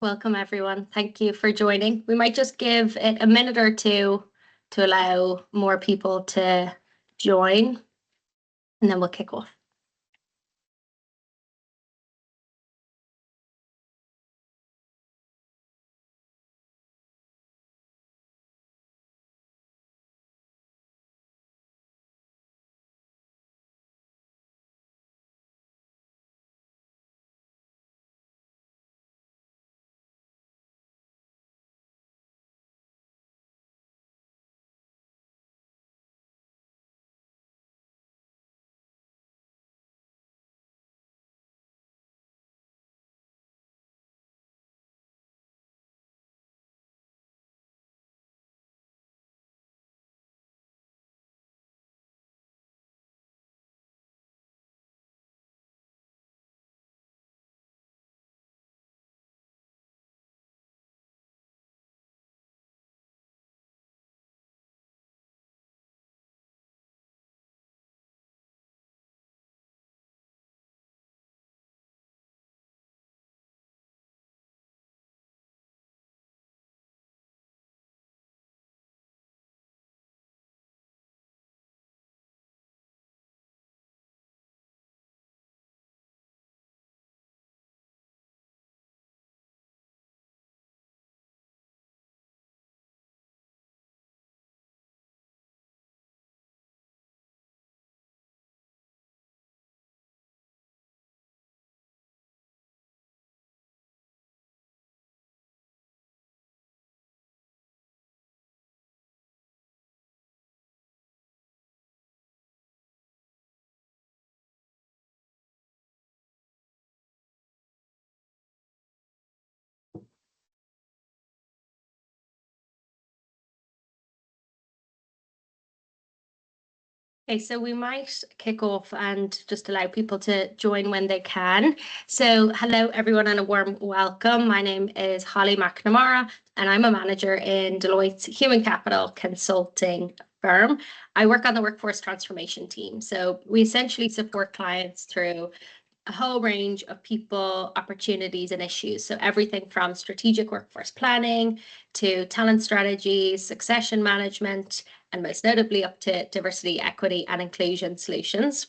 Welcome, everyone. Thank you for joining. We might just give it a minute or two to allow more people to join, and then we'll kick off. Okay, so we might kick off and just allow people to join when they can. So hello, everyone, and a warm welcome. My name is Holly McNamara, and I'm a manager in Deloitte's Human Capital Consulting firm. I work on the workforce transformation team. So we essentially support clients through a whole range of people, opportunities, and issues. So everything from strategic workforce planning to talent strategies, succession management, and most notably up to diversity, equity, and inclusion solutions.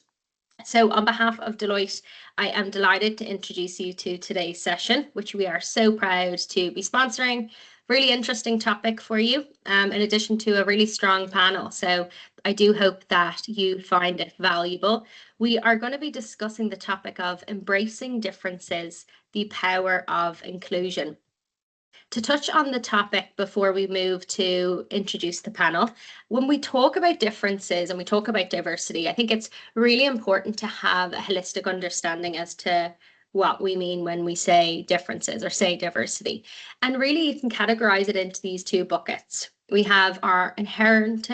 So on behalf of Deloitte, I am delighted to introduce you to today's session, which we are so proud to be sponsoring. Really interesting topic for you, in addition to a really strong panel. So I do hope that you find it valuable. We are going to be discussing the topic of embracing differences, the power of inclusion. To touch on the topic before we move to introduce the panel, when we talk about differences and we talk about diversity, I think it's really important to have a holistic understanding as to what we mean when we say differences or say diversity. And really, you can categorize it into these two buckets. We have our inherent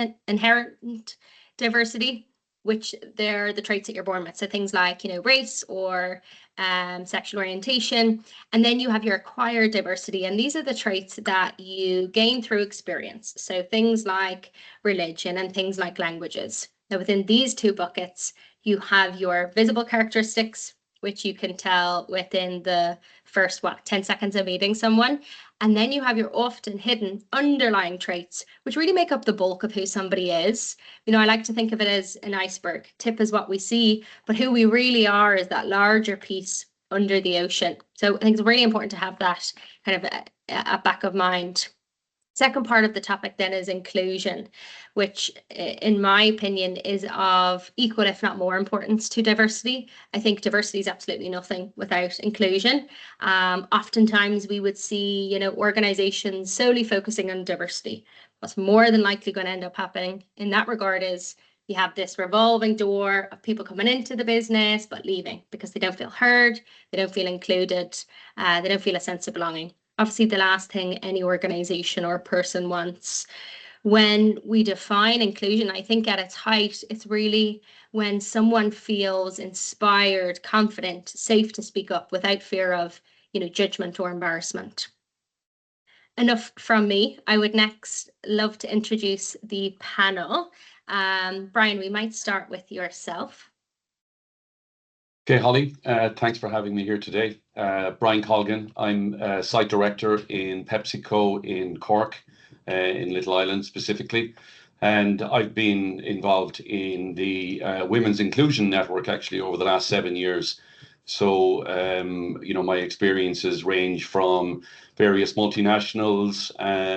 diversity, which they're the traits that you're born with. So things like, race or sexual orientation. And then you have your acquired diversity. And these are the traits that you gain through experience. So things like religion and things like languages. Now, within these two buckets, you have your visible characteristics, which you can tell within the first, 10 seconds of meeting someone. And then you have your often hidden underlying traits, which really make up the bulk of who somebody is. I like to think of it as an iceberg. Tip is what we see, but who we really are is that larger piece under the ocean. So I think it's really important to have that kind of a back of mind. Second part of the topic then is inclusion, which in my opinion is of equal, if not more importance to diversity. I think diversity is absolutely nothing without inclusion. Oftentimes we would see, organizations solely focusing on diversity. What's more than likely going to end up happening in that regard is you have this revolving door of people coming into the business but leaving because they don't feel heard, they don't feel included, they don't feel a sense of belonging. Obviously, the last thing any organization or person wants. When we define inclusion, I think at its height, it's really when someone feels inspired, confident, safe to speak up without fear of, judgment or embarrassment. Enough from me. I would next love to introduce the panel. Brian, we might start with yourself. Okay, Holly, thanks for having me here today. Brian Colgan, I'm site director in PepsiCo in Cork, in Little Island specifically. And I've been involved in the Women's Inclusion Network actually over the last 7 years. So, my experiences range from various multinationals,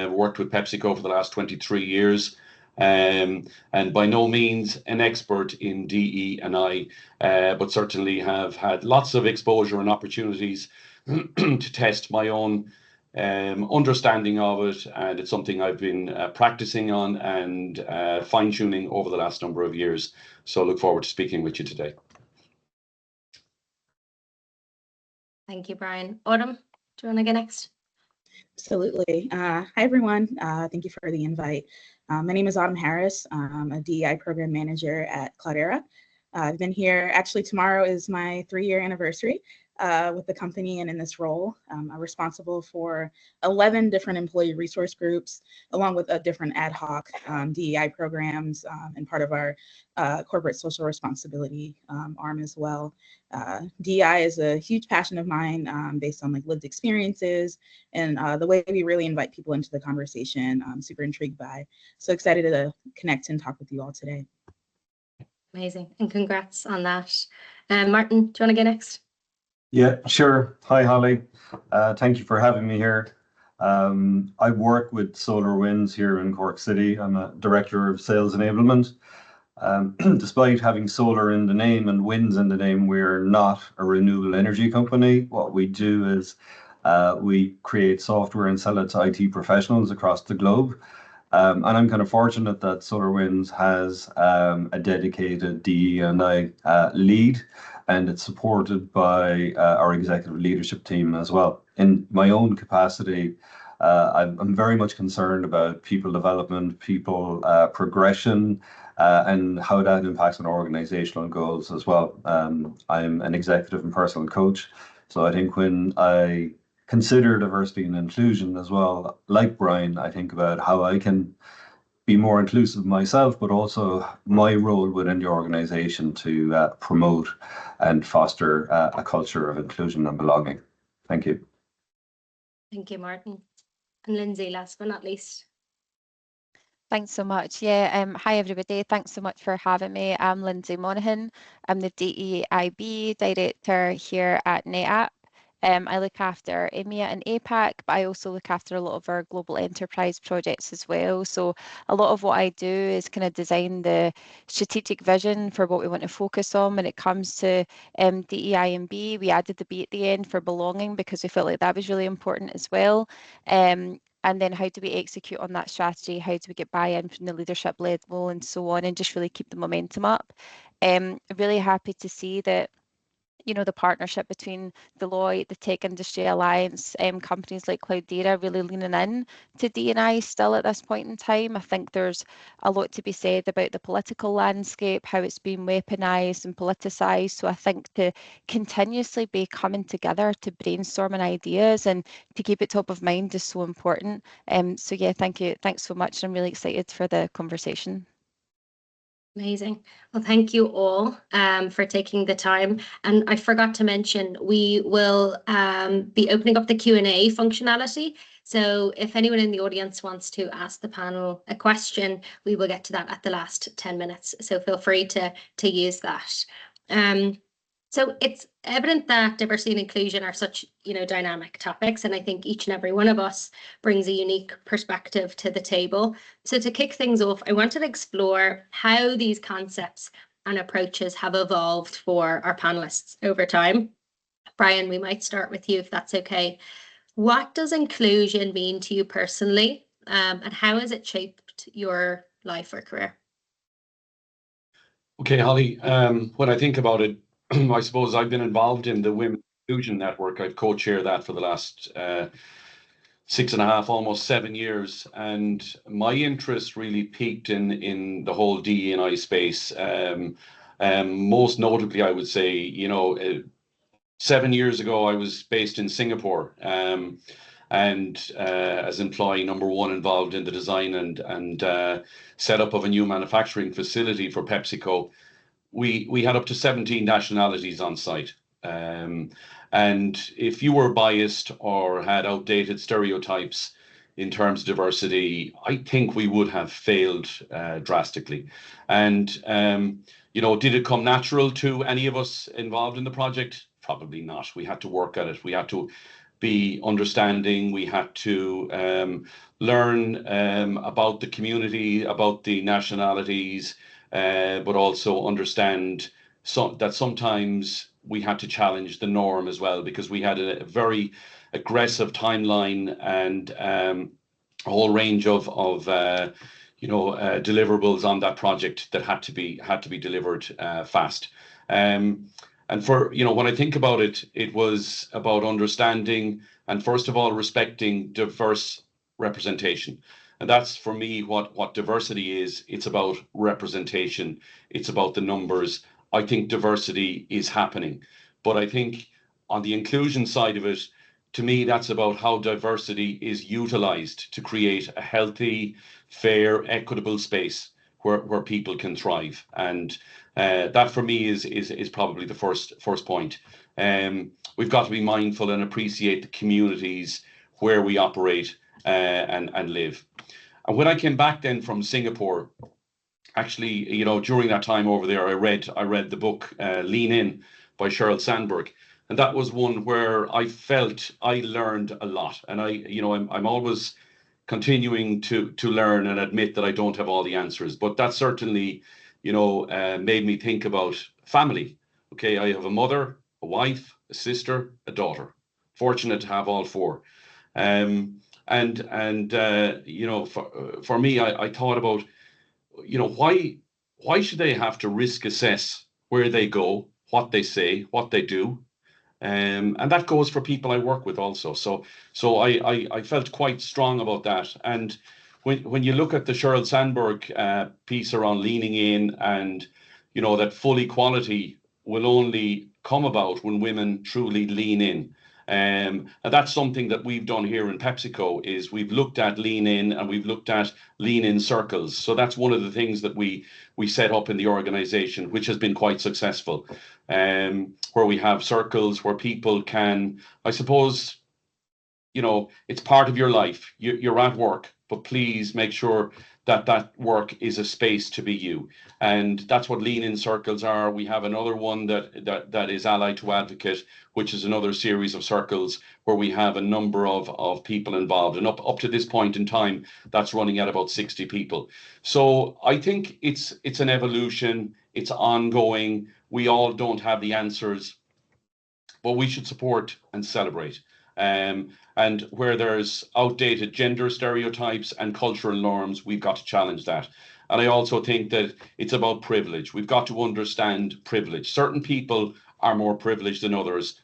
worked with PepsiCo for the last 23 years, and by no means an expert in DE&I, but certainly have had lots of exposure and opportunities to test my own understanding of it, and it's something I've been practicing on and fine-tuning over the last number of years. So I look forward to speaking with you today. Thank you, Brian. Autumn, do you want to go next? Absolutely. Hi, everyone. Thank you for the invite. My name is Autumn Harris. I'm a DEI program manager at Cloudera. I've been here, actually tomorrow is my 3-year anniversary with the company, and in this role, I'm responsible for 11 different employee resource groups, along with different ad hoc DEI programs and part of our corporate social responsibility arm as well. DEI is a huge passion of mine based on like lived experiences and the way we really invite people into the conversation. I'm super intrigued by. So excited to connect and talk with you all today. Amazing, and congrats on that. Martin, do you want to go next? Yeah, sure. Hi, Holly. Thank you for having me here. I work with SolarWinds here in Cork City. I'm a director of sales enablement. Despite having solar in the name and winds in the name, we're not a renewable energy company. What we do is we create software and sell it to IT professionals across the globe. And I'm kind of fortunate that SolarWinds has a dedicated DE&I lead, and it's supported by our executive leadership team as well. In my own capacity, I'm very much concerned about people development, people progression, and how that impacts on organizational goals as well. I'm an executive and personal coach, so I think when I consider diversity and inclusion as well, like Brian, I think about how I can be more inclusive myself, but also my role within the organization to promote and foster a culture of inclusion and belonging. Thank you. Thank you, Martin. And Lindsay, last but not least. Thanks so much. Yeah, hi everybody. Thanks so much for having me. I'm Lindsay Monaghan. I'm the DEIB director here at NetApp. I look after EMEA and APAC, but I also look after a lot of our global enterprise projects as well. So a lot of what I do is kind of design the strategic vision for what we want to focus on when it comes to DEI and B. We added the B at the end for belonging because we felt like that was really important as well. And then how do we execute on that strategy? How do we get buy-in from the leadership level and so on, and just really keep the momentum up? Really happy to see that the partnership between Deloitte, the Tech Industry Alliance, companies like Cloudera really leaning in to D&I still at this point in time. I think there's a lot to be said about the political landscape, how it's been weaponized and politicized. So I think to continuously be coming together to brainstorm ideas and to keep it top of mind is so important. So yeah, thank you. Thanks so much. I'm really excited for the conversation. Amazing. Well, thank you all for taking the time. And I forgot to mention, we will be opening up the Q&A functionality. So if anyone in the audience wants to ask the panel a question, we will get to that at the last 10 minutes. So feel free to use that. So it's evident that diversity and inclusion are such, dynamic topics, and I think each and every one of us brings a unique perspective to the table. So to kick things off, I wanted to explore how these concepts and approaches have evolved for our panelists over time. Brian, we might start with you if that's okay. What does inclusion mean to you personally, and how has it shaped your life or career? Okay, Holly, when I think about it, I suppose I've been involved in the Women's Inclusion Network. I've co-chaired that for the last 6.5, almost 7 years, and my interest really peaked in the whole DE&I space. Most notably, I would say, 7 years ago, I was based in Singapore, and as employee number one involved in the design and setup of a new manufacturing facility for PepsiCo. we had up to 17 nationalities on site. And if you were biased or had outdated stereotypes in terms of diversity, I think we would have failed drastically. And, did it come natural to any of us involved in the project? Probably not. We had to work at it. We had to be understanding. We had to learn about the community, about the nationalities, but also understand that sometimes we had to challenge the norm as well, because we had a very aggressive timeline and a whole range of deliverables on that project that had to be delivered fast. And when I think about it, it was about understanding and first of all respecting diverse representation. And that's for me what diversity is. It's about representation. It's about the numbers. I think diversity is happening. But I think on the inclusion side of it, to me, that's about how diversity is utilized to create a healthy, fair, equitable space where people can thrive. And that for me is probably the first point. We've got to be mindful and appreciate the communities where we operate and live. And when I came back then from Singapore, actually, during that time over there, I read the book Lean In by Sheryl Sandberg. And that was one where I felt I learned a lot. And I'm always continuing to learn and admit that I don't have all the answers. But that certainly, made me think about family. Okay, I have a mother, a wife, a sister, a daughter. Fortunate to have all four. For me, I thought about, why should they have to risk assess where they go, what they say, what they do? And that goes for people I work with also. So I felt quite strong about that. And when you look at the Sheryl Sandberg piece around leaning in, and that full equality will only come about when women truly lean in. And that's something that we've done here in PepsiCo, is we've looked at lean in and we've looked at lean in circles. So that's one of the things that we set up in the organization, which has been quite successful, where we have circles where people can, I suppose, it's part of your life. You're at work, but please make sure that work is a space to be you. And that's what lean in circles are. We have another one that is Ally to Advocate, which is another series of circles where we have a number of people involved. And up to this point in time, that's running at about 60 people. So I think it's an evolution. It's ongoing. We all don't have the answers, but we should support and celebrate. And where there's outdated gender stereotypes and cultural norms, we've got to challenge that. And I also think that it's about privilege. We've got to understand privilege. Certain people are more privileged than others.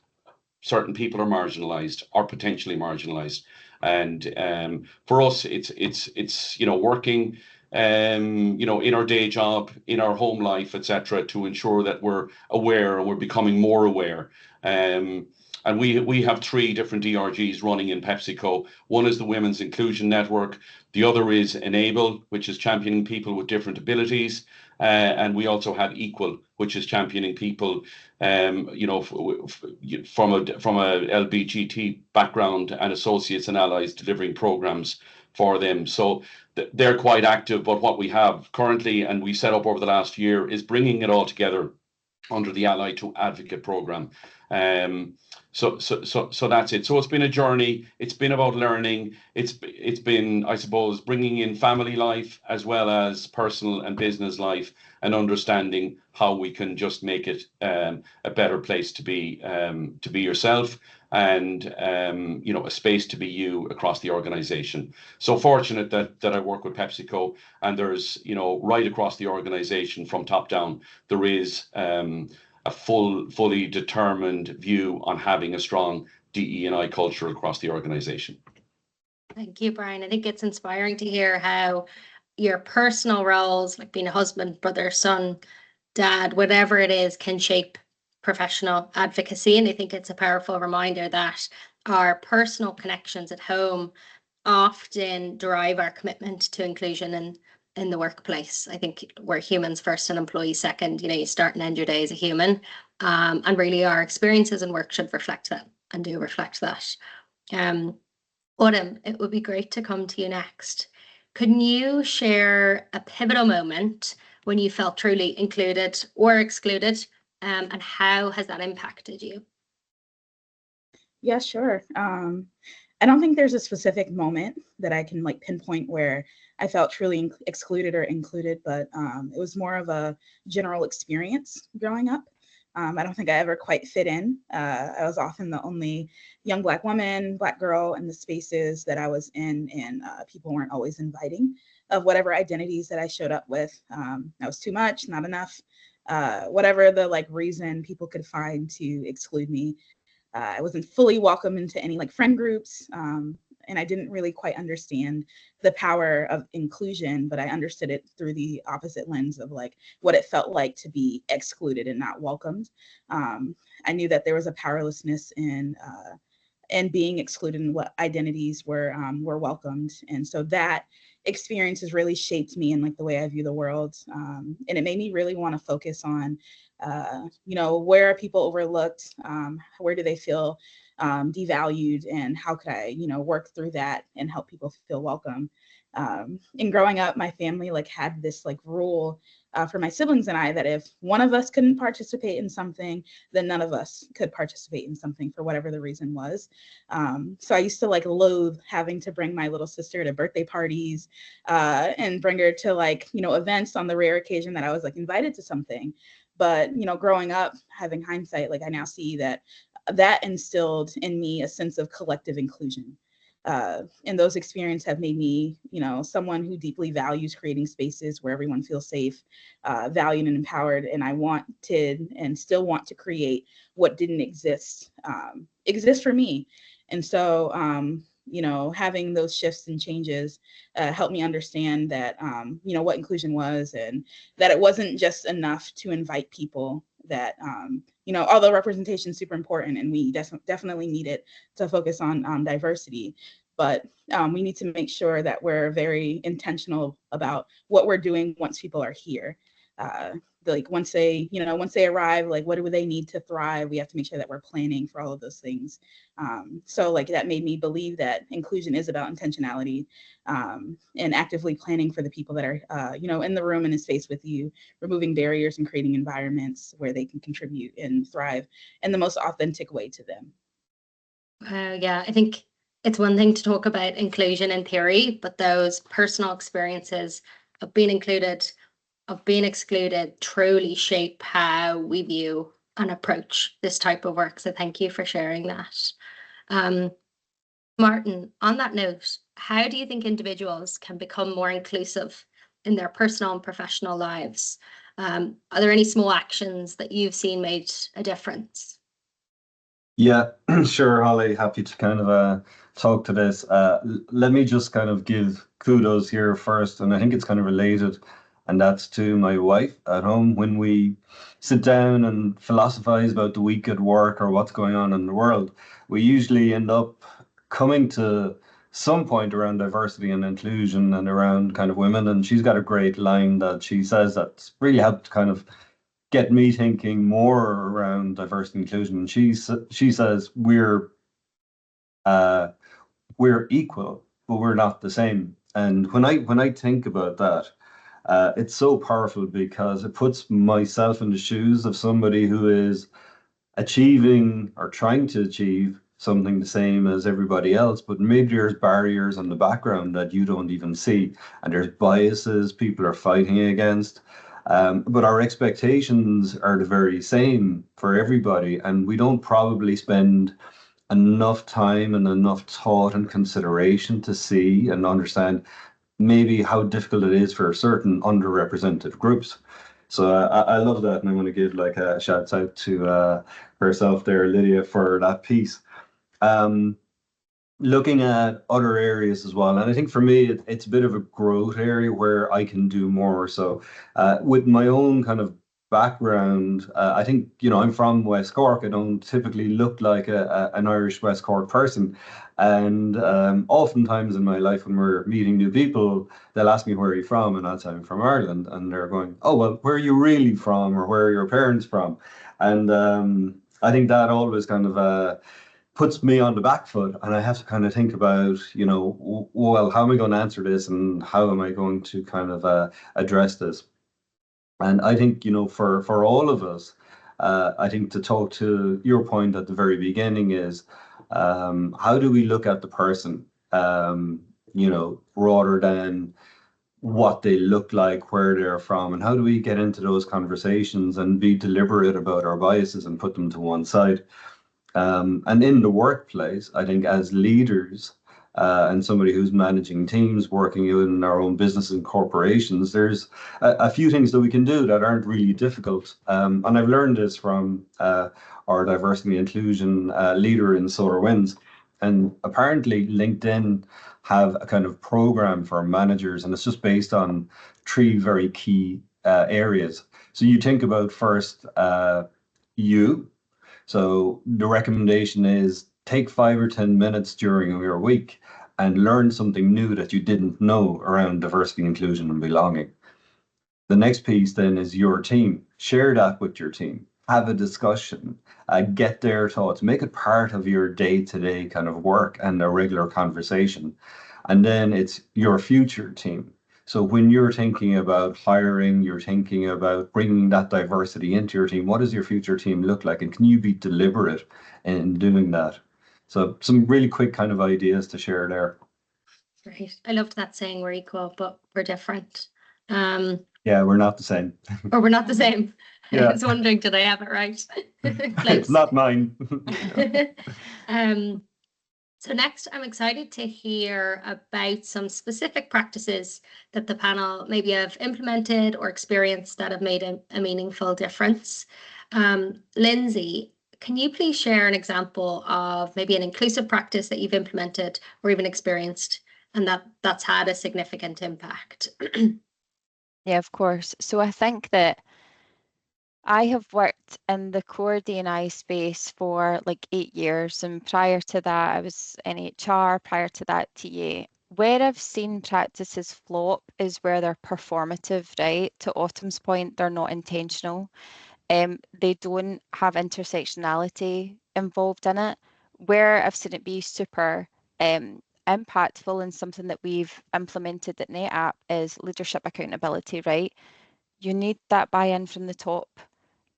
Certain people are marginalized or potentially marginalized. And for us, it's working in our day job, in our home life, etc., to ensure that we're aware and we're becoming more aware. And we have 3 different DRGs running in PepsiCo. One is the Women's Inclusion Network. The other is Enable, which is championing people with different abilities. And we also have Equal, which is championing people, from a LBGT background, and associates and allies, delivering programs for them. So they're quite active. But what we have currently, and we set up over the last year, is bringing it all together under the Ally to Advocate program. So that's it. So it's been a journey. It's been about learning. It's been, I suppose, bringing in family life as well as personal and business life, and understanding how we can just make it a better place to be yourself, and a space to be you across the organization. So fortunate that I work with PepsiCo, and there's right across the organization from top down, there is a fully determined view on having a strong DE&I culture across the organization. Thank you, Brian. I think it's inspiring to hear how your personal roles, like being a husband, brother, son, dad, whatever it is, can shape professional advocacy. And I think it's a powerful reminder that our personal connections at home often drive our commitment to inclusion in the workplace. I think we're humans first and employees second. You start and end your day as a human, and really our experiences and work should reflect that and do reflect that. Autumn, it would be great to come to you next. Can you share a pivotal moment when you felt truly included or excluded, and how has that impacted you? Yeah, sure. I don't think there's a specific moment that I can pinpoint where I felt truly excluded or included, but it was more of a general experience growing up. I don't think I ever quite fit in. I was often the only young Black woman, Black girl in the spaces that I was in, and people weren't always inviting of whatever identities that I showed up with. That was too much, not enough, whatever the reason people could find to exclude me. I wasn't fully welcome into any friend groups, and I didn't really quite understand the power of inclusion, but I understood it through the opposite lens of what it felt like to be excluded and not welcomed. I knew that there was a powerlessness in being excluded and what identities were welcomed, and so that experience has really shaped me in the way I view the world, and it made me really want to focus on where are people overlooked, where do they feel devalued, and how could I work through that and help people feel welcome. And growing up, my family had this rule for my siblings and I that if one of us couldn't participate in something, then none of us could participate in something for whatever the reason was. So I used to loathe having to bring my little sister to birthday parties, and bring her to events on the rare occasion that I was invited to something. But growing up, having hindsight, I now see that instilled in me a sense of collective inclusion. And those experiences have made me, someone who deeply values creating spaces where everyone feels safe, valued, and empowered. And I wanted and still want to create what didn't exist for me. And so, having those shifts and changes helped me understand that, what inclusion was, and that it wasn't just enough to invite people, that, although representation is super important and we definitely need it to focus on diversity, but we need to make sure that we're very intentional about what we're doing once people are here. Once they arrive, what do they need to thrive? We have to make sure that we're planning for all of those things. So that made me believe that inclusion is about intentionality, and actively planning for the people that are, in the room and in space with you, removing barriers and creating environments where they can contribute and thrive in the most authentic way to them. Yeah, I think it's one thing to talk about inclusion in theory, but those personal experiences of being included, of being excluded, truly shape how we view and approach this type of work. So thank you for sharing that. Martin, on that note, how do you think individuals can become more inclusive in their personal and professional lives? Are there any small actions that you've seen made a difference? Yeah, sure, Holly. Happy to kind of talk to this. Let me just kind of give kudos here first, and I think it's kind of related, and that's to my wife at home. When we sit down and philosophize about the week at work or what's going on in the world, we usually end up coming to some point around diversity and inclusion and around kind of women. And she's got a great line that she says that's really helped kind of get me thinking more around diversity and inclusion. And she says we're equal, but we're not the same. And when I think about that, it's so powerful because it puts myself in the shoes of somebody who is achieving or trying to achieve something the same as everybody else, but maybe there's barriers in the background that you don't even see, and there's biases people are fighting against. But our expectations are the very same for everybody, and we don't probably spend enough time and enough thought and consideration to see and understand maybe how difficult it is for certain underrepresented groups. So I love that, and I want to give a shout out to herself there, Lydia, for that piece. Looking at other areas as well, and I think for me it's a bit of a growth area where I can do more. So with my own kind of background, I think, I'm from West Cork. I don't typically look like an Irish West Cork person. And oftentimes in my life, when we're meeting new people, they'll ask me, where are you from? And I'll say I'm from Ireland. And they're going, oh, well, where are you really from? Or where are your parents from? And I think that always kind of puts me on the back foot, and I have to kind of think about, well, how am I going to answer this, and how am I going to kind of address this? And I think, for all of us, I think, to talk to your point at the very beginning, is how do we look at the person, rather than what they look like, where they're from, and how do we get into those conversations and be deliberate about our biases and put them to one side? And in the workplace, I think, as leaders, and somebody who's managing teams, working in our own business and corporations, there's a few things that we can do that aren't really difficult. And I've learned this from our diversity and inclusion leader in SolarWinds. And apparently LinkedIn have a kind of program for managers, and it's just based on 3 very key areas. So you think about first, you. So the recommendation is take 5 or 10 minutes during your week and learn something new that you didn't know around diversity, inclusion, and belonging. The next piece then is your team. Share that with your team. Have a discussion. Get their thoughts. Make it part of your day-to-day kind of work and a regular conversation. And then it's your future team. So when you're thinking about hiring, you're thinking about bringing that diversity into your team, what does your future team look like? And can you be deliberate in doing that? So some really quick kind of ideas to share there. Right. I loved that saying, we're equal, but we're different. Yeah, we're not the same. Or we're not the same. Yeah. I was wondering, did I have it right? It's not mine. So next, I'm excited to hear about some specific practices that the panel maybe have implemented or experienced that have made a meaningful difference. Lindsay, can you please share an example of maybe an inclusive practice that you've implemented or even experienced, and that's had a significant impact? Yeah, of course. So I think that I have worked in the core D&I space for like 8 years, and prior to that, I was in HR, prior to that, TA. Where I've seen practices flop is where they're performative, right? To Autumn's point, they're not intentional. They don't have intersectionality involved in it. Where I've seen it be super impactful, and something that we've implemented at NetApp, is leadership accountability, right? You need that buy-in from the top.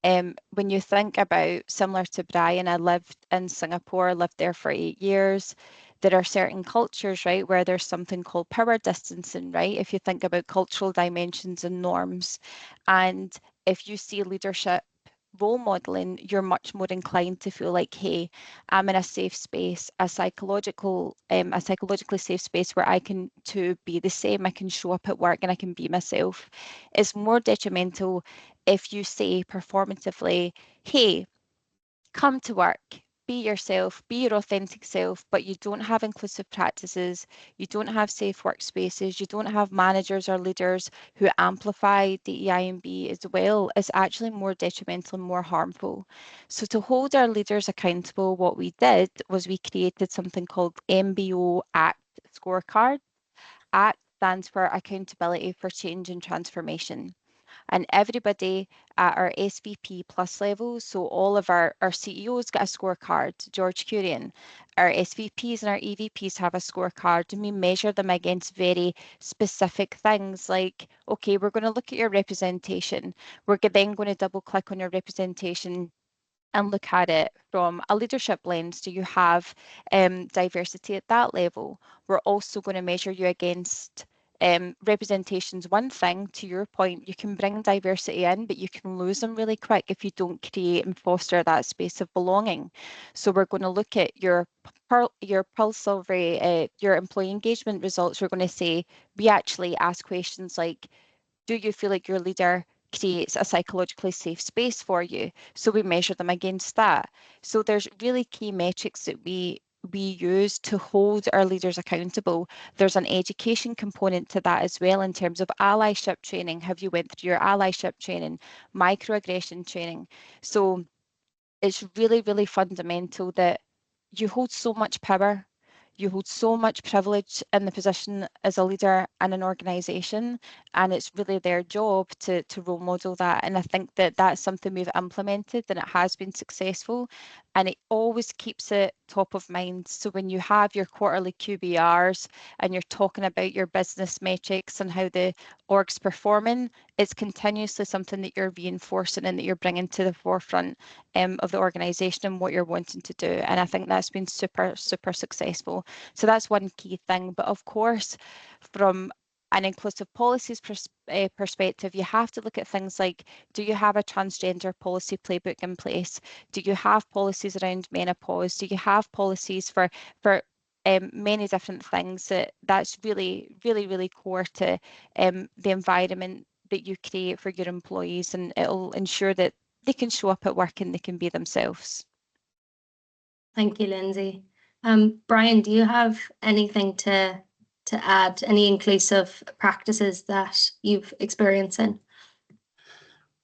When you think about, similar to Brian, I lived in Singapore, lived there for 8 years. There are certain cultures, right, where there's something called power distancing, right? If you think about cultural dimensions and norms, and if you see leadership role modeling, you're much more inclined to feel like, hey, I'm in a safe space, a psychologically safe space where I can to be the same, I can show up at work and I can be myself. It's more detrimental if you say performatively, hey, come to work, be yourself, be your authentic self, but you don't have inclusive practices, you don't have safe workspaces, you don't have managers or leaders who amplify DEI and B as well, is actually more detrimental and more harmful. So to hold our leaders accountable, what we did was we created something called MBO ACT scorecard. ACT stands for Accountability for Change and Transformation. And everybody at our SVP plus level, so all of our CEOs get a scorecard, George Kurian. Our SVPs and our EVPs have a scorecard, and we measure them against very specific things like, okay, we're going to look at your representation. We're then going to double click on your representation and look at it from a leadership lens. Do you have diversity at that level? We're also going to measure you against representation's one thing. To your point, you can bring diversity in, but you can lose them really quick if you don't create and foster that space of belonging. So we're going to look at your pulse survey, your employee engagement results. We're going to say, we actually ask questions like, do you feel like your leader creates a psychologically safe space for you? So we measure them against that. So there's really key metrics that we we use to hold our leaders accountable. There's an education component to that as well in terms of allyship training. Have you went through your allyship training, microaggression training? So it's really, really fundamental that you hold so much power, you hold so much privilege in the position as a leader in an organisation, and it's really their job to role model that. And I think that that's something we've implemented and it has been successful, and it always keeps it top of mind. So when you have your quarterly QBRs and you're talking about your business metrics and how the org's performing, it's continuously something that you're reinforcing and that you're bringing to the forefront of the organisation and what you're wanting to do. And I think that's been super, super successful. So that's one key thing. But of course, from an inclusive policies perspective, you have to look at things like, do you have a transgender policy playbook in place? Do you have policies around menopause? Do you have policies for many different things? That's really, really, really core to the environment that you create for your employees, and it'll ensure that they can show up at work and they can be themselves. Thank you, Lindsay. Brian, do you have anything to add, any inclusive practices that you've experienced in?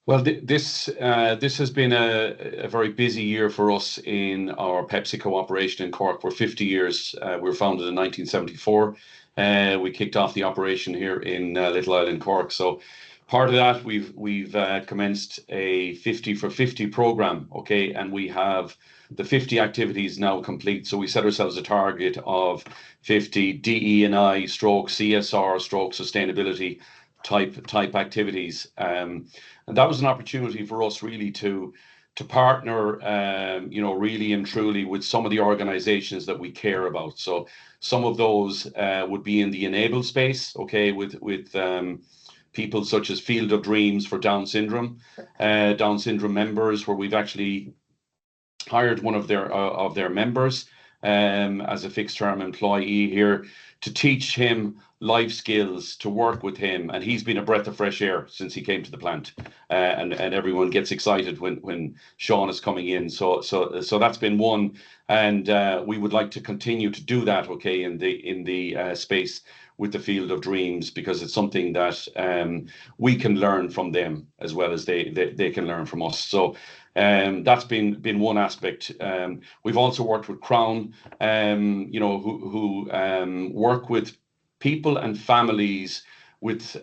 Well, this has been a very busy year for us in our PepsiCo operation in Cork. For 50 years. We were founded in 1974. We kicked off the operation here in Little Island, Cork. So part of that, we've commenced a 50 for 50 program, okay, and we have the 50 activities now complete. So we set ourselves a target of 50 DE&I stroke CSR stroke sustainability type activities. And that was an opportunity for us really to partner, really and truly with some of the organizations that we care about. So some of those would be in the enable space, okay, with people such as Field of Dreams for Down syndrome members, where we've actually hired one of their members as a fixed term employee here to teach him life skills, to work with him, and he's been a breath of fresh air since he came to the plant, and everyone gets excited when Sean is coming in. So that's been one, and we would like to continue to do that, okay, in the space with the Field of Dreams, because it's something that we can learn from them as well as they can learn from us. So that's been one aspect. We've also worked with Crown, who work with people and families with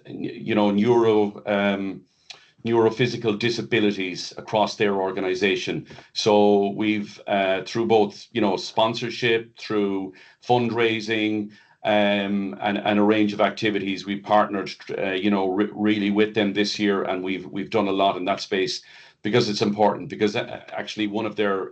neurophysical disabilities across their organization. So we've through both sponsorship, through fundraising, and a range of activities, we partnered really with them this year, and we've done a lot in that space, because it's important, because actually one of their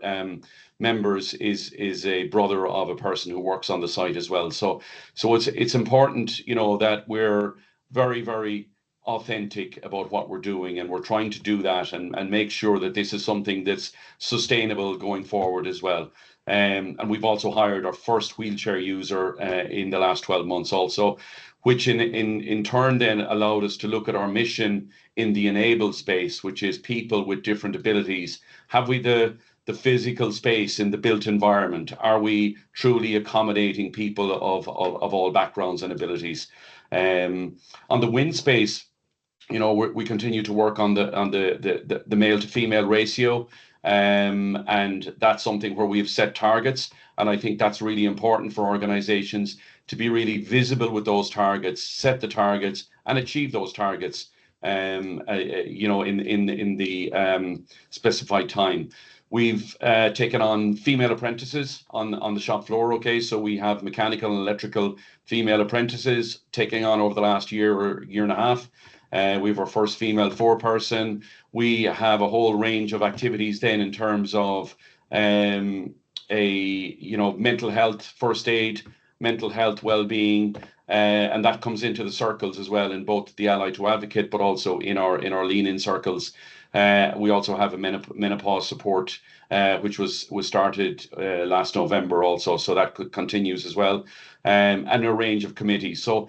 members is a brother of a person who works on the site as well. So it's important, that we're very, very authentic about what we're doing, and we're trying to do that and make sure that this is something that's sustainable going forward as well. And we've also hired our first wheelchair user in the last 12 months also, which in turn then allowed us to look at our mission in the enabled space, which is people with different abilities. Have we the physical space in the built environment? Are we truly accommodating people of all backgrounds and abilities? On the win space, we continue to work on the male to female ratio, and that's something where we've set targets, and I think that's really important for organizations to be really visible with those targets, set the targets, and achieve those targets, in the specified time. We've taken on female apprentices on the shop floor, okay? So we have mechanical and electrical female apprentices taking on over the last year or year and a half. We have our first female foreperson. We have a whole range of activities then in terms of mental health, first aid, mental health, well-being, and that comes into the circles as well, in both the Ally to Advocate, but also in our lean-in circles. We also have a menopause support, which was started last November also, so that continues as well, and a range of committees. So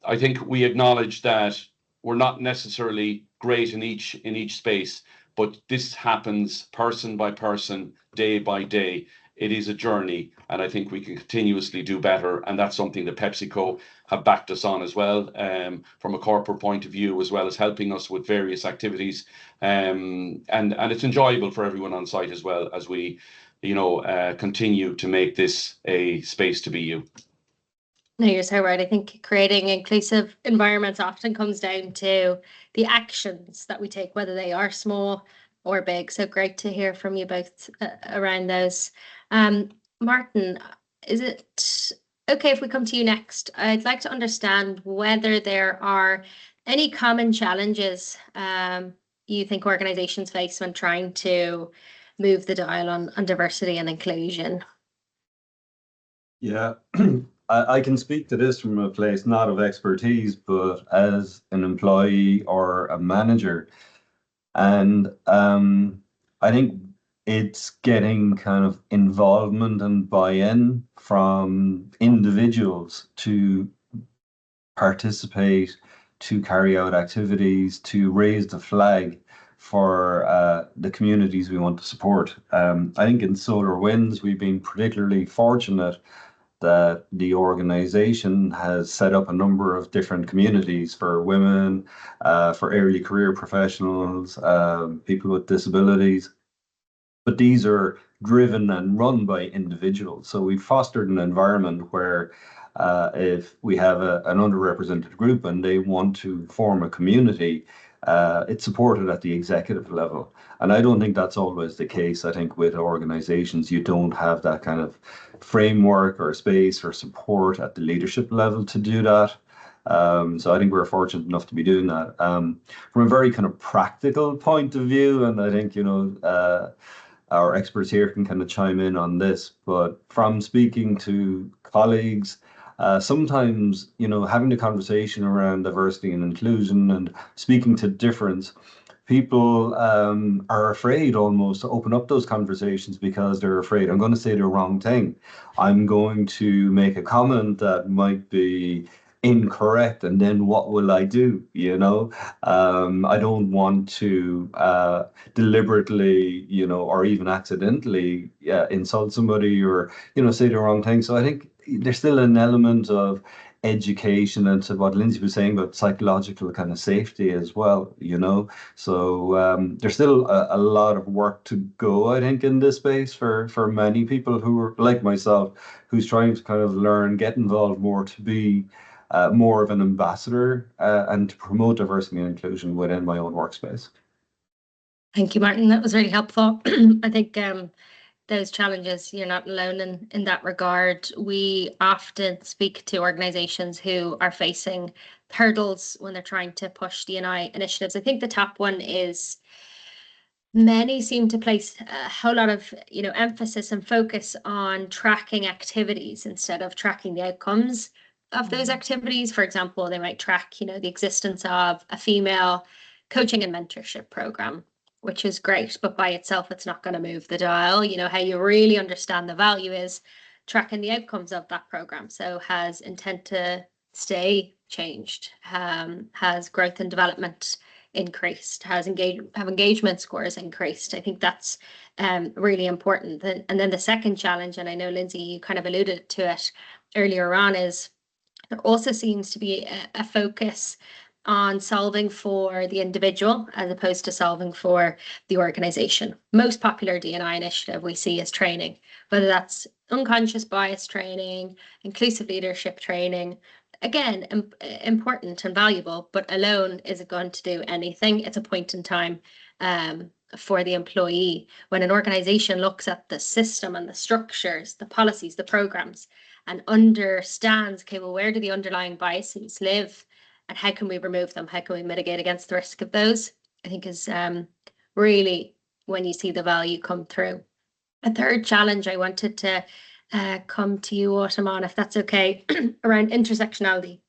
I think we acknowledge that we're not necessarily great in each space, but this happens person by person, day by day, it is a journey, and I think we can continuously do better. And that's something that PepsiCo have backed us on as well, from a corporate point of view, as well as helping us with various activities. And it's enjoyable for everyone on site as well, as we, continue to make this a space to be you. No, you're so right. I think creating inclusive environments often comes down to the actions that we take, whether they are small or big. So great to hear from you both around those. Martin, is it okay if we come to you next? I'd like to understand whether there are any common challenges you think organizations face when trying to move the dial on diversity and inclusion. Yeah, I can speak to this from a place not of expertise, but as an employee or a manager. And I think it's getting kind of involvement and buy-in from individuals to participate, to carry out activities, to raise the flag for the communities we want to support. I think in Solar Winds, we've been particularly fortunate that the organization has set up a number of different communities for women, for early career professionals, people with disabilities. But these are driven and run by individuals. So we've fostered an environment where if we have an underrepresented group and they want to form a community, it's supported at the executive level. And I don't think that's always the case. I think with organizations, you don't have that kind of framework or space or support at the leadership level to do that. So I think we're fortunate enough to be doing that. From a very kind of practical point of view, and I think, our experts here can kind of chime in on this, but from speaking to colleagues, sometimes, having the conversation around diversity and inclusion and speaking to difference, people are afraid almost to open up those conversations because they're afraid, I'm going to say the wrong thing. I'm going to make a comment that might be incorrect, and then what will I do? I don't want to deliberately, or even accidentally insult somebody or, say the wrong thing. So I think there's still an element of education and to what Lindsay was saying about psychological kind of safety as well, So there's still a lot of work to go, I think, in this space for many people who are like myself, who's trying to kind of learn, get involved more to be more of an ambassador and to promote diversity and inclusion within my own workspace. Thank you, Martin. That was really helpful. I think those challenges, you're not alone in that regard. We often speak to organizations who are facing hurdles when they're trying to push D&I initiatives. I think the top one is many seem to place a whole lot of emphasis and focus on tracking activities instead of tracking the outcomes of those activities. For example, they might track the existence of a female coaching and mentorship program, which is great, but by itself it's not going to move the dial. How you really understand the value is tracking the outcomes of that program. So has intent to stay changed? Has growth and development increased? Have engagement scores increased? I think that's really important. And then the second challenge, and I know Lindsay, you kind of alluded to it earlier on, is there also seems to be a focus on solving for the individual as opposed to solving for the organization. Most popular D&I initiative we see is training, whether that's unconscious bias training, inclusive leadership training. Again, important and valuable, but alone isn't going to do anything. It's a point in time for the employee. When an organization looks at the system and the structures, the policies, the programs, and understands, okay, well, where do the underlying biases live and how can we remove them? How can we mitigate against the risk of those? I think is really when you see the value come through. A third challenge I wanted to come to you, Autumn, on, if that's okay, around intersectionality.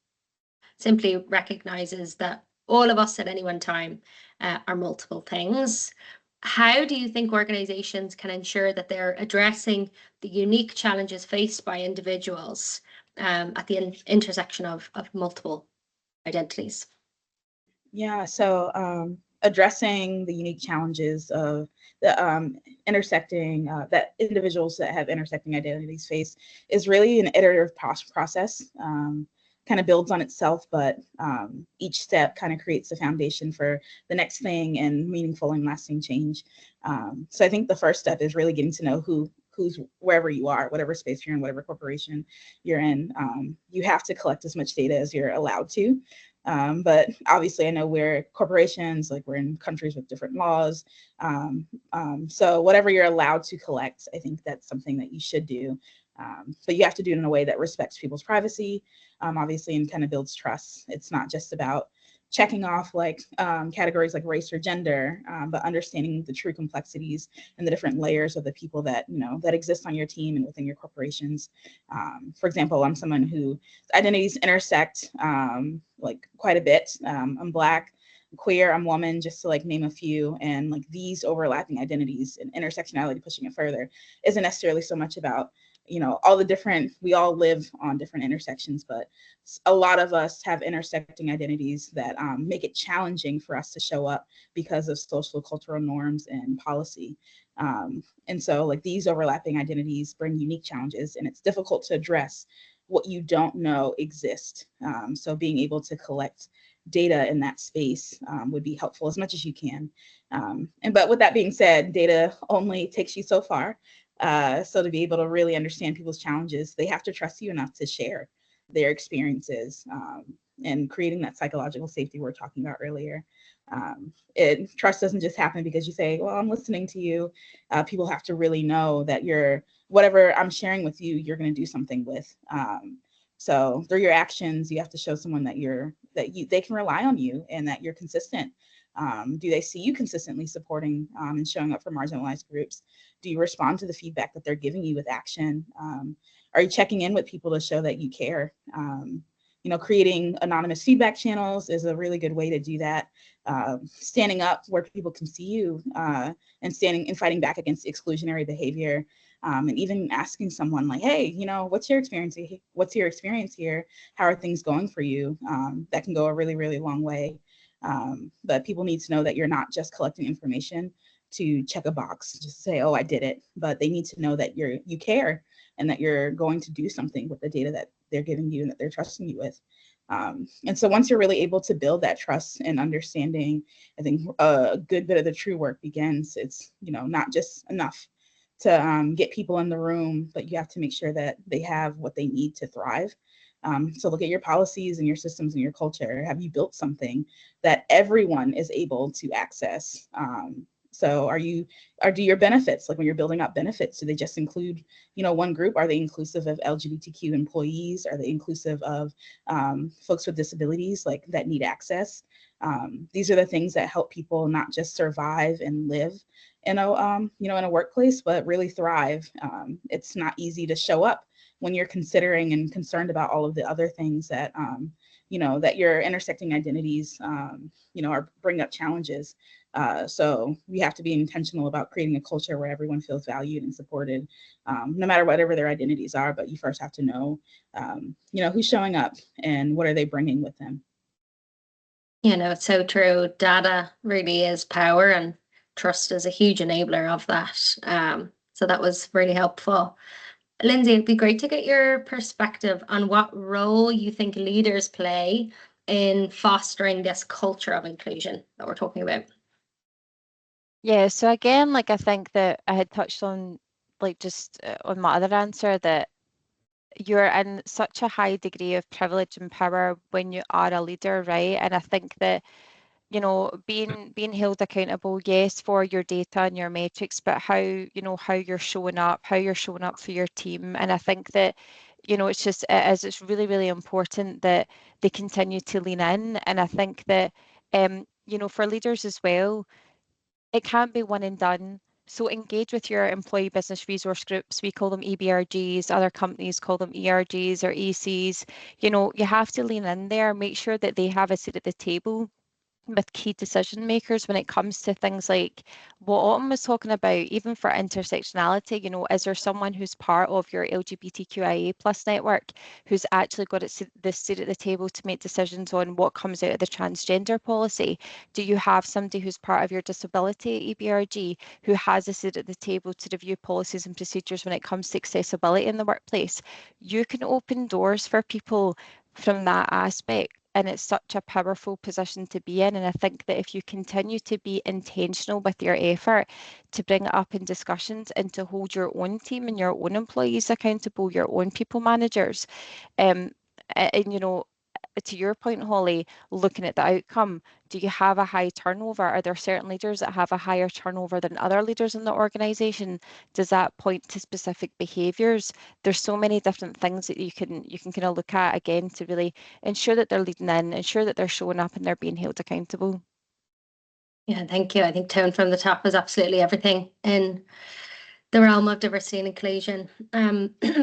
Simply recognizes that all of us at any one time are multiple things. How do you think organizations can ensure that they're addressing the unique challenges faced by individuals at the intersection of multiple identities? Yeah, so addressing the unique challenges of the intersecting that individuals that have intersecting identities face is really an iterative process. Kind of builds on itself, but each step kind of creates the foundation for the next thing and meaningful and lasting change. So I think the first step is really getting to know who's wherever you are, whatever space you're in, whatever corporation you're in. You have to collect as much data as you're allowed to. But obviously I know we're corporations, like we're in countries with different laws. So whatever you're allowed to collect, I think that's something that you should do. But you have to do it in a way that respects people's privacy, obviously, and kind of builds trust. It's not just about checking off like categories like race or gender, but understanding the true complexities and the different layers of the people that, you know, that exist on your team and within your corporations. For example, I'm someone whose identities intersect like quite a bit. I'm Black, queer, I'm woman, just to like name a few. And like these overlapping identities and intersectionality, pushing it further, isn't necessarily so much about, you know, all the different, we all live on different intersections, but a lot of us have intersecting identities that make it challenging for us to show up because of social cultural norms and policy. And so like these overlapping identities bring unique challenges, and it's difficult to address what you don't know exist. So being able to collect data in that space would be helpful as much as you can. But with that being said, data only takes you so far. So to be able to really understand people's challenges, they have to trust you enough to share their experiences, and creating that psychological safety we were talking about earlier. Trust doesn't just happen because you say, well, I'm listening to you. People have to really know that whatever I'm sharing with you, you're going to do something with. So through your actions, you have to show someone that they can rely on you and that you're consistent. Do they see you consistently supporting and showing up for marginalized groups? Do you respond to the feedback that they're giving you with action? Are you checking in with people to show that you care? You know, creating anonymous feedback channels is a really good way to do that. Standing up where people can see you, and standing and fighting back against exclusionary behavior. And even asking someone like, hey, you know, what's your experience here? How are things going for you? That can go a really, really long way. But people need to know that you're not just collecting information to check a box, just say, oh, I did it. But they need to know that you care and that you're going to do something with the data that they're giving you and that they're trusting you with. And so once you're really able to build that trust and understanding, I think a good bit of the true work begins. It's, you know, not just enough to get people in the room, but you have to make sure that they have what they need to thrive. So look at your policies and your systems and your culture. Have you built something that everyone is able to access? So do your benefits, like when you're building up benefits, do they just include, you know, one group? Are they inclusive of LGBTQ employees? Are they inclusive of folks with disabilities like that need access? These are the things that help people not just survive and live in a, you know, in a workplace, but really thrive. It's not easy to show up when you're considering and concerned about all of the other things that, you know, that your intersecting identities, you know, bring up challenges. So we have to be intentional about creating a culture where everyone feels valued and supported, no matter whatever their identities are. But you first have to know, you know, who's showing up and what are they bringing with them. You know, it's so true. Data really is power, and trust is a huge enabler of that. So that was really helpful. Lindsay, it'd be great to get your perspective on what role you think leaders play in fostering this culture of inclusion that we're talking about. Yeah, so again, like I think that I had touched on, like just on my other answer, that you're in such a high degree of privilege and power when you are a leader, right? And I think that, you know, being held accountable, yes, for your data and your metrics, but how you're showing up for your team. And I think that, you know, it's really, really important that they continue to lean in. And I think that, you know, for leaders as well, it can't be one and done. So engage with your employee business resource groups. We call them EBRGs. Other companies call them ERGs or ECs. You know, you have to lean in there, make sure that they have a seat at the table. with key decision makers when it comes to things like what Autumn was talking about, even for intersectionality. You know, is there someone who's part of your LGBTQIA plus network who's actually got this seat at the table to make decisions on what comes out of the transgender policy? Do you have somebody who's part of your disability EBRG who has a seat at the table to review policies and procedures when it comes to accessibility in the workplace? You can open doors for people from that aspect. And it's such a powerful position to be in. And I think that if you continue to be intentional with your effort to bring it up in discussions and to hold your own team and your own employees accountable, your own people managers, and you know, to your point, Holly, looking at the outcome, do you have a high turnover? Are there certain leaders that have a higher turnover than other leaders in the organization? Does that point to specific behaviors? There's so many different things that you can kind of look at again to really ensure that they're leading in, ensure that they're showing up and they're being held accountable. Yeah, thank you. I think tone from the top is absolutely everything in the realm of diversity and inclusion.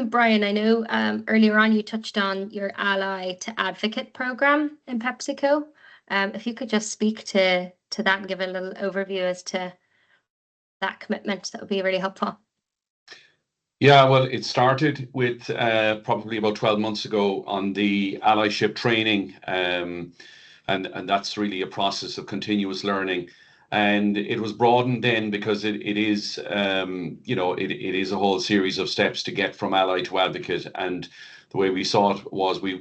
Brian, I know earlier on you touched on your Ally to Advocate program in PepsiCo. If you could just speak to that and give a little overview as to that commitment, that would be really helpful. Yeah, well, it started with probably about 12 months ago on the allyship training, and that's really a process of continuous learning. And it was broadened then because it is, you know, it is a whole series of steps to get from ally to advocate. And the way we saw it was we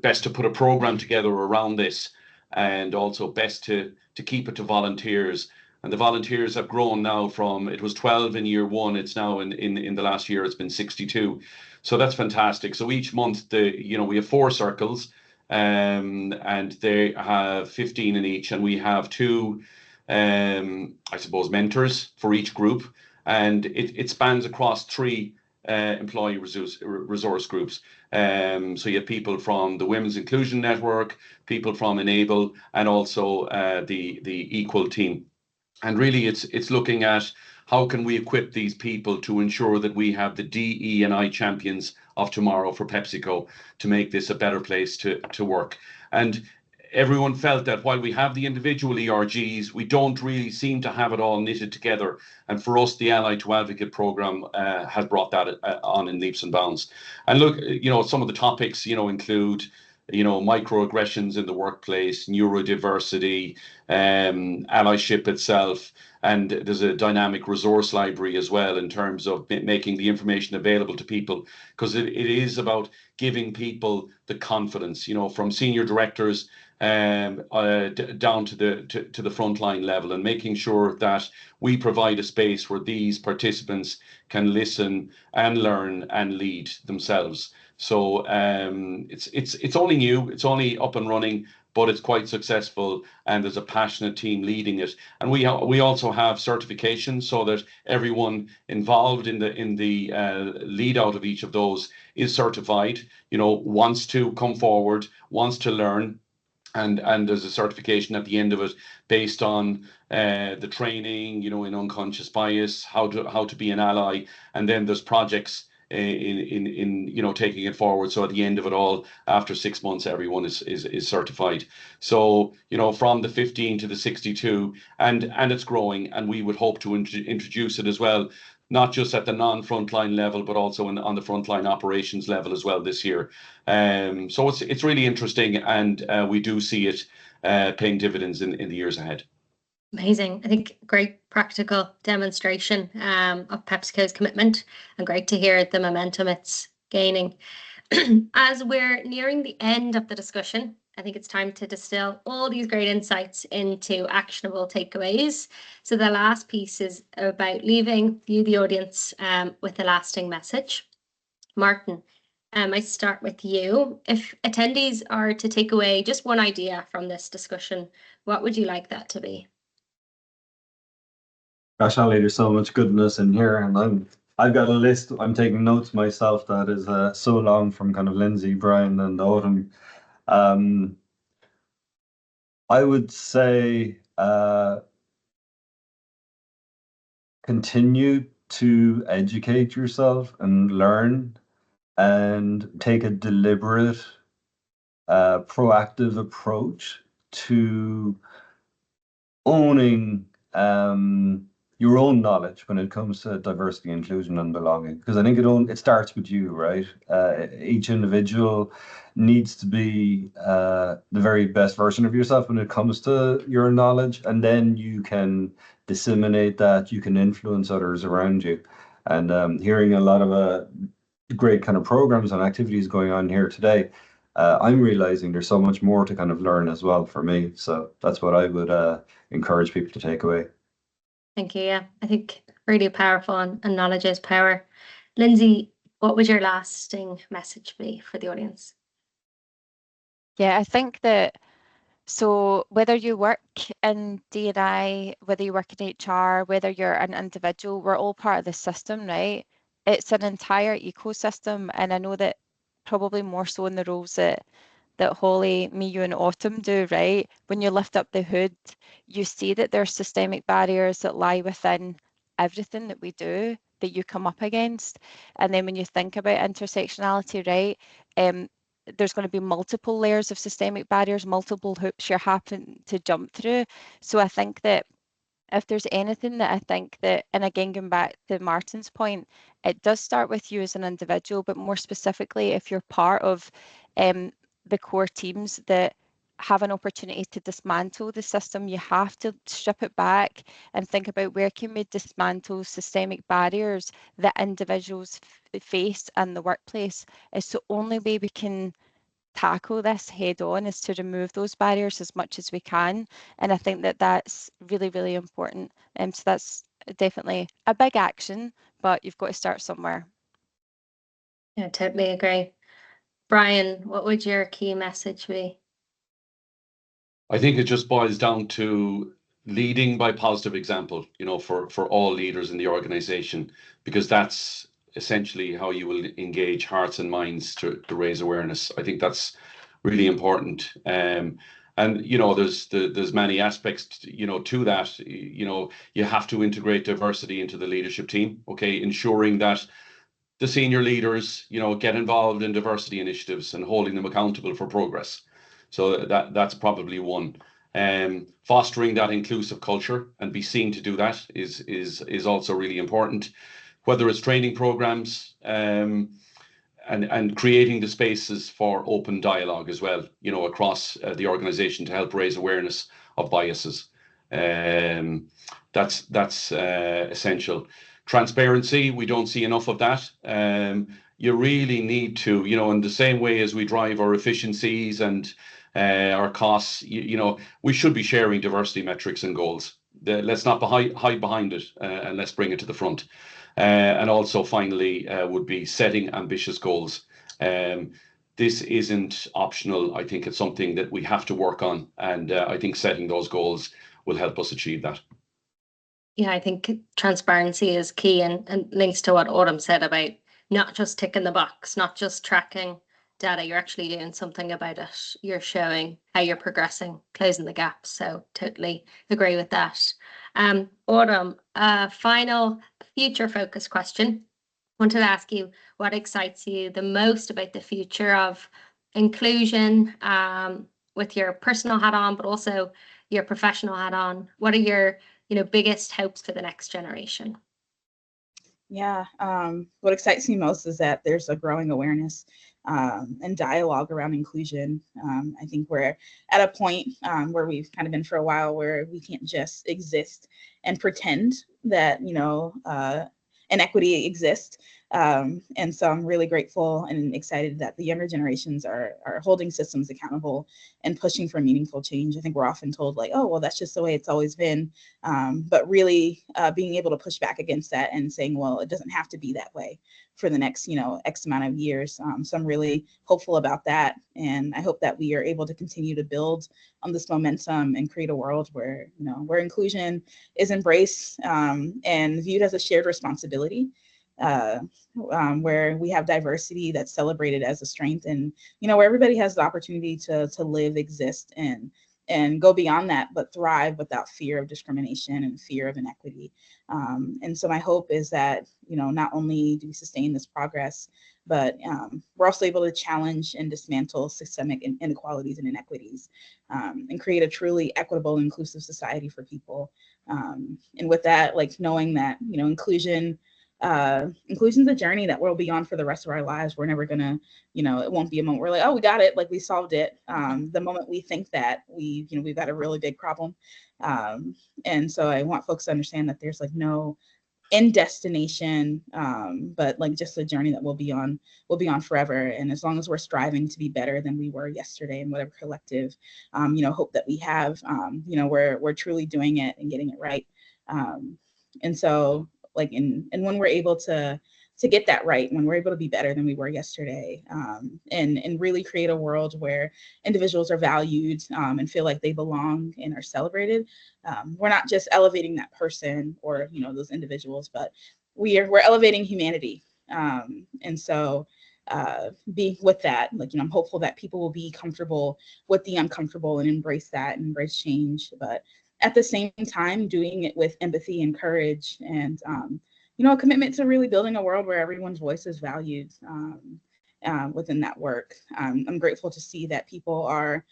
best to put a program together around this, and also best to keep it to volunteers. And the volunteers have grown now from, it was 12 in year one, it's now in the last year, it's been 62. So that's fantastic. So each month, you know, we have 4 circles, and they have 15 in each, and we have 2, I suppose, mentors for each group, and it spans across 3 employee resource groups. So you have people from the Women's Inclusion Network, people from Enable, and also the Equal team. And really, it's looking at how can we equip these people to ensure that we have the DE&I champions of tomorrow for PepsiCo to make this a better place to work. And everyone felt that while we have the individual ERGs, we don't really seem to have it all knitted together. And for us, the Ally to Advocate program has brought that on in leaps and bounds. And look, you know, some of the topics, you know, include, you know, microaggressions in the workplace, neurodiversity, allyship itself, and there's a dynamic resource library as well in terms of making the information available to people, because it is about giving people the confidence, you know, from senior directors down to the frontline level, and making sure that we provide a space where these participants can listen and learn and lead themselves. So it's only new, it's only up and running, but it's quite successful, and there's a passionate team leading it. And we also have certification so that everyone involved in the lead out of each of those is certified, you know, wants to come forward, wants to learn. And there's a certification at the end of it based on the training, you know, in unconscious bias, how to be an ally, and then there's projects in you know, taking it forward. So at the end of it all, after 6 months, everyone is certified. So, you know, from the 15 to the 62, and it's growing, and we would hope to introduce it as well, not just at the non-frontline level, but also on the frontline operations level as well this year. So it's really interesting, and we do see it paying dividends in the years ahead. Amazing. I think great practical demonstration of PepsiCo's commitment, and great to hear the momentum it's gaining. As we're nearing the end of the discussion, I think it's time to distill all these great insights into actionable takeaways. So the last piece is about leaving you, the audience, with a lasting message. Martin, I start with you. If attendees are to take away just one idea from this discussion, what would you like that to be? Gosh, Ali, there's so much goodness in here, and I've got a list. I'm taking notes myself that is so long, from kind of Lindsay, Brian, and Autumn. I would say continue to educate yourself and learn, and take a deliberate, proactive approach to owning your own knowledge when it comes to diversity, inclusion, and belonging. Because I think it starts with you, right? Each individual needs to be the very best version of yourself when it comes to your knowledge, and then you can disseminate that, you can influence others around you. And hearing a lot of great kind of programs and activities going on here today, I'm realizing there's so much more to kind of learn as well for me. So that's what I would encourage people to take away. Thank you. Yeah, I think really powerful, and knowledge is power. Lindsay, what would your lasting message be for the audience? Yeah, I think that, so whether you work in D&I, whether you work in HR, whether you're an individual, we're all part of the system, right? It's an entire ecosystem, and I know that probably more so in the roles that Holly, me, you, and Autumn do, right? When you lift up the hood, you see that there's systemic barriers that lie within everything that we do that you come up against. And then when you think about intersectionality, right, there's going to be multiple layers of systemic barriers, multiple hoops you're having to jump through. So I think that if there's anything that I think that, and again, going back to Martin's point, it does start with you as an individual, but more specifically, if you're part of the core teams that have an opportunity to dismantle the system, you have to strip it back and think about where can we dismantle systemic barriers that individuals face in the workplace. It's the only way we can tackle this head on, is to remove those barriers as much as we can. And I think that that's really, really important. So that's definitely a big action, but you've got to start somewhere. Yeah, totally agree. Brian, what would your key message be? I think it just boils down to leading by positive example, for all leaders in the organization, because that's essentially how you will engage hearts and minds to raise awareness. I think that's really important. And there's many aspects to that. You have to integrate diversity into the leadership team, okay, ensuring that the senior leaders get involved in diversity initiatives and holding them accountable for progress. So that's probably one. Fostering that inclusive culture and be seen to do that is also really important, whether it's training programs, and creating the spaces for open dialogue as well, across the organization to help raise awareness of biases. That's essential. Transparency, we don't see enough of that. You really need to, in the same way as we drive our efficiencies and our costs, we should be sharing diversity metrics and goals. Let's not hide behind it, and let's bring it to the front. And also finally would be setting ambitious goals. This isn't optional. I think it's something that we have to work on, and I think setting those goals will help us achieve that. Yeah, I think transparency is key, and links to what Autumn said about not just ticking the box, not just tracking data. You're actually doing something about it. You're showing how you're progressing, closing the gap. So totally agree with that. Autumn, final future focus question. Wanted to ask you what excites you the most about the future of inclusion, with your personal hat on, but also your professional hat on. What are your biggest hopes for the next generation? Yeah, what excites me most is that there's a growing awareness and dialogue around inclusion. I think we're at a point where we've kind of been for a while, where we can't just exist and pretend that inequity exists. And so I'm really grateful and excited that the younger generations are holding systems accountable and pushing for meaningful change. I think we're often told like, oh, well, that's just the way it's always been. But really being able to push back against that and saying, well, it doesn't have to be that way for the next, X amount of years. So I'm really hopeful about that. And I hope that we are able to continue to build on this momentum and create a world where, where inclusion is embraced and viewed as a shared responsibility. Where we have diversity that's celebrated as a strength, and where everybody has the opportunity to live, exist, and and go beyond that, but thrive without fear of discrimination and fear of inequity. And so my hope is that, not only do we sustain this progress, but we're also able to challenge and dismantle systemic inequalities and inequities, and create a truly equitable, inclusive society for people. And with that, like knowing that, inclusion is a journey that we'll be on for the rest of our lives. We're never gonna, it won't be a moment where we're like, oh, we got it, like we solved it. The moment we think that we've got a really big problem. And so I want folks to understand that there's like no end destination, but like just a journey that we'll be on forever. And as long as we're striving to be better than we were yesterday in whatever collective, hope that we have, we're truly doing it and getting it right. And so like, and when we're able to get that right, when we're able to be better than we were yesterday, and really create a world where individuals are valued, and feel like they belong and are celebrated, we're not just elevating that person or those individuals, but we're elevating humanity. And so being with that, like, I'm hopeful that people will be comfortable with the uncomfortable and embrace that and embrace change, but at the same time doing it with empathy and courage, and a commitment to really building a world where everyone's voice is valued within that work. I'm grateful to see that people are,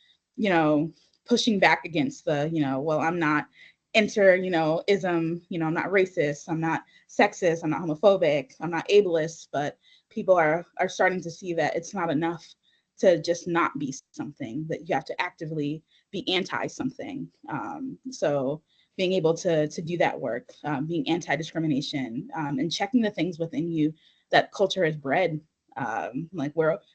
pushing back against the, well, I'm not ism, I'm not racist, I'm not sexist, I'm not homophobic, I'm not ableist, but people are starting to see that it's not enough to just not be something, that you have to actively be anti something. So being able to do that work, being anti-discrimination, and checking the things within you that culture has bred. Like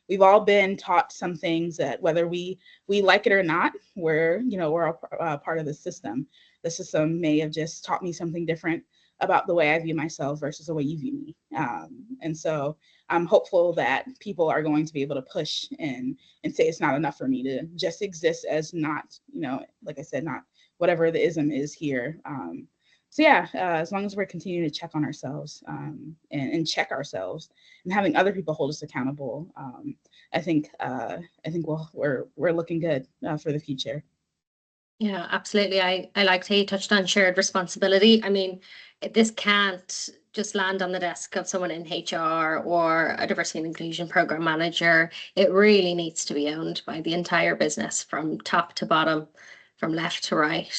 we've all been taught some things that whether we like it or not, we're all part of the system. The system may have just taught me something different about the way I view myself versus the way you view me. And so I'm hopeful that people are going to be able to push and say it's not enough for me to just exist as not, like I said, not whatever the ism is here. So yeah, as long as we're continuing to check on ourselves, and check ourselves, and having other people hold us accountable, I think we're looking good for the future. Yeah, absolutely. I liked how you touched on shared responsibility. I mean, this can't just land on the desk of someone in HR or a diversity and inclusion program manager. It really needs to be owned by the entire business from top to bottom, from left to right.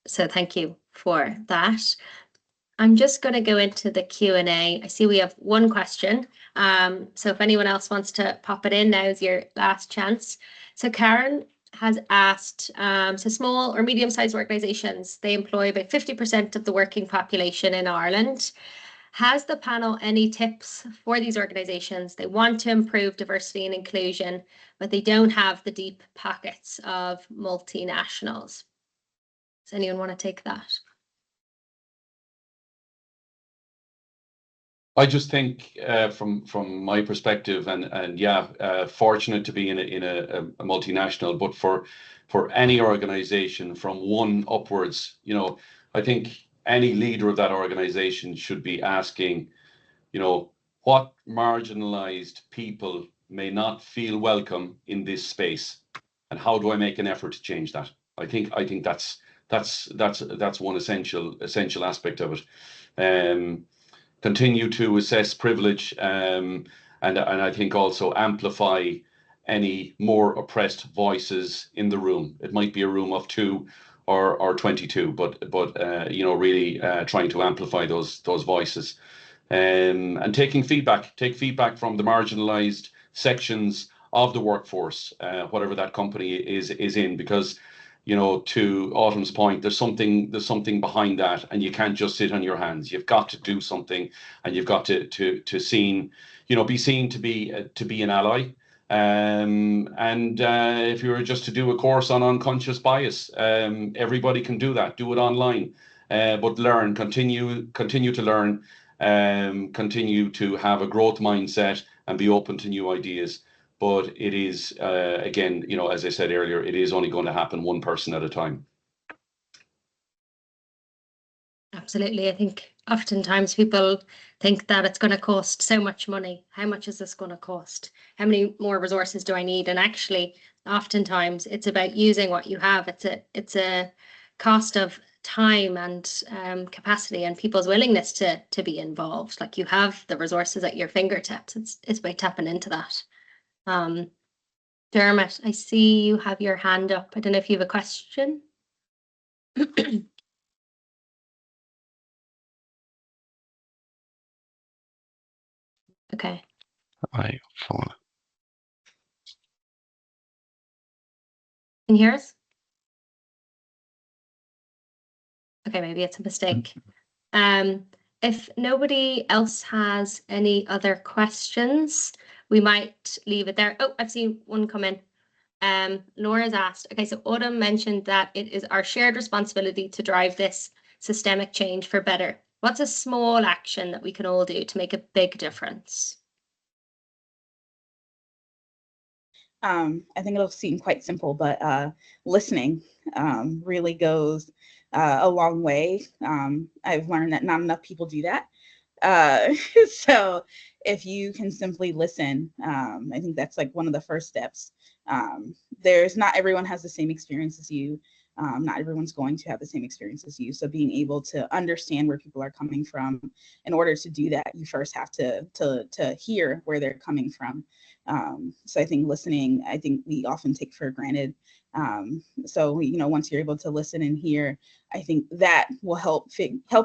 So thank you for that. I'm just going to go into the Q&A. I see we have one question. So if anyone else wants to pop it in, now's your last chance. So Karen has asked, so small or medium-sized organizations, they employ about 50% of the working population in Ireland. Has the panel any tips for these organizations? They want to improve diversity and inclusion, but they don't have the deep pockets of multinationals. Does anyone want to take that? I just think from my perspective, and yeah, fortunate to be in a multinational, but for any organization from one upwards, I think any leader of that organization should be asking, what marginalized people may not feel welcome in this space, and how do I make an effort to change that? I think that's one essential aspect of it. Continue to assess privilege, and I think also amplify any more oppressed voices in the room. It might be a room of 2 or 22, but really trying to amplify those voices, and take feedback from the marginalized sections of the workforce, whatever that company is in, because to Autumn's point, there's something behind that, and you can't just sit on your hands. You've got to do something, and you've got to be seen to be an ally. And if you were just to do a course on unconscious bias, everybody can do that. Do it online, but continue to learn, continue to have a growth mindset and be open to new ideas. But it is, again, as I said earlier, it is only going to happen one person at a time. Absolutely. I think oftentimes people think that it's going to cost so much money. How much is this going to cost? How many more resources do I need? And actually, oftentimes it's about using what you have. It's a cost of time and capacity and people's willingness to be involved. Like, you have the resources at your fingertips. It's by tapping into that. Dermot, I see you have your hand up. I don't know if you have a question. Okay. Hi, phone. Can you hear us? Okay, maybe it's a mistake. If nobody else has any other questions, we might leave it there. Oh, I've seen one come in. Laura's asked, okay, so Autumn mentioned that it is our shared responsibility to drive this systemic change for better. What's a small action that we can all do to make a big difference? I think it'll seem quite simple, but listening really goes a long way. I've learned that not enough people do that. So if you can simply listen, I think that's like one of the first steps. Not everyone has the same experience as you. Not everyone's going to have the same experience as you. So being able to understand where people are coming from, in order to do that, you first have to hear where they're coming from. So I think listening, I think we often take for granted. So, once you're able to listen and hear, I think that will help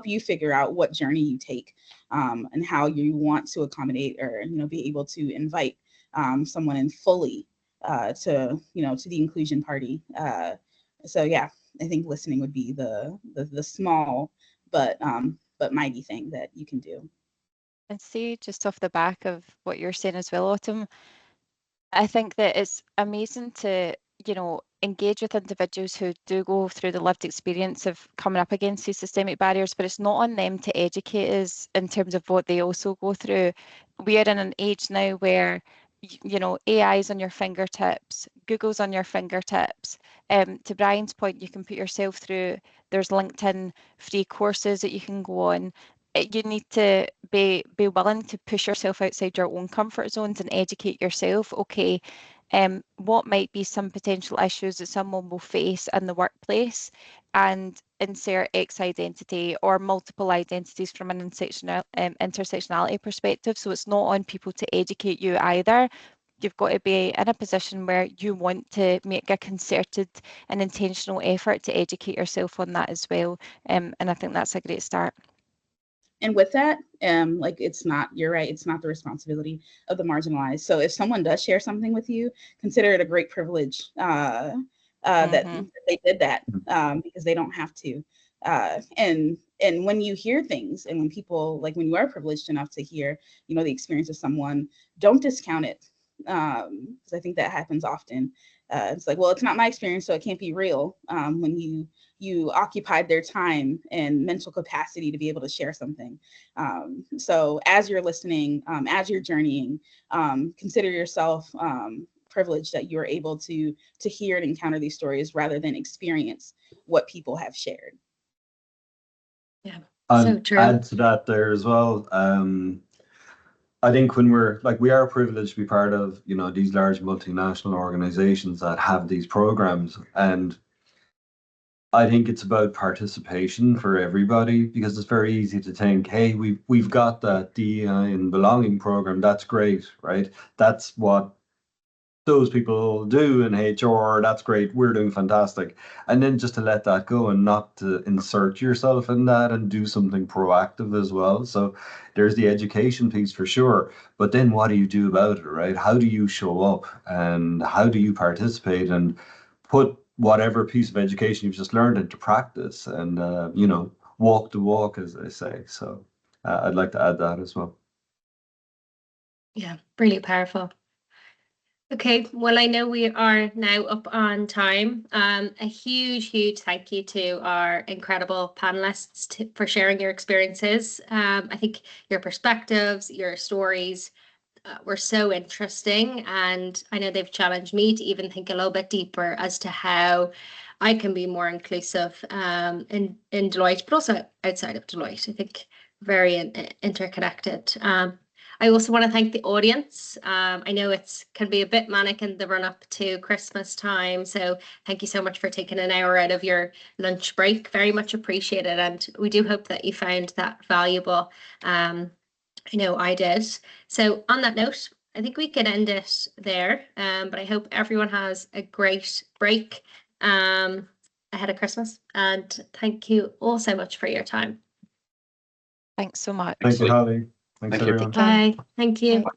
you figure out what journey you take, and how you want to accommodate or, be able to invite someone in fully to the inclusion party. So yeah, I think listening would be the small but mighty thing that you can do. And see, just off the back of what you're saying as well, Autumn, I think that it's amazing to, engage with individuals who do go through the lived experience of coming up against these systemic barriers, but it's not on them to educate us in terms of what they also go through. We are in an age now where, AI is on your fingertips, Google's on your fingertips. To Brian's point, you can put yourself through, there's LinkedIn free courses that you can go on. You need to be willing to push yourself outside your own comfort zones and educate yourself. Okay, what might be some potential issues that someone will face in the workplace, and insert X identity or multiple identities from an intersectionality perspective. So it's not on people to educate you either. You've got to be in a position where you want to make a concerted and intentional effort to educate yourself on that as well. And I think that's a great start. And with that, you're right, it's not the responsibility of the marginalized. So if someone does share something with you, consider it a great privilege that they did that, because they don't have to. And when you hear things, and when people, like when you are privileged enough to hear, the experience of someone, don't discount it. Because I think that happens often. It's like, well, it's not my experience, so it can't be real. When you occupied their time and mental capacity to be able to share something. So as you're listening, as you're journeying, consider yourself privileged that you're able to hear and encounter these stories rather than experience what people have shared. Yeah, I'll so true. add to that there as well. I think when we are privileged to be part of, these large multinational organizations that have these programs, and I think it's about participation for everybody, because it's very easy to think, hey, we've got that DEI and belonging program. That's great, right? That's what those people do in HR. That's great. We're doing fantastic. And then just to let that go and not to insert yourself in that and do something proactive as well. So there's the education piece for sure. But then what do you do about it, right? How do you show up, and how do you participate and put whatever piece of education you've just learned into practice, and walk the walk, as they say. So I'd like to add that as well. Yeah, really powerful. Okay, well, I know we are now up on time. A huge thank you to our incredible panelists for sharing your experiences. I think your perspectives, your stories were so interesting, and I know they've challenged me to even think a little bit deeper as to how I can be more inclusive in Deloitte, but also outside of Deloitte. I think very interconnected. I also want to thank the audience. I know it can be a bit manic in the run up to Christmas time, so thank you so much for taking an hour out of your lunch break. Very much appreciated, and we do hope that you found that valuable. I know I did. So on that note, I think we can end it there, but I hope everyone has a great break ahead of Christmas, and thank you all so much for your time. Thanks so much. Thank you, Holly. Thanks, Thank you. everyone. Take care. Bye. Thank you. Bye.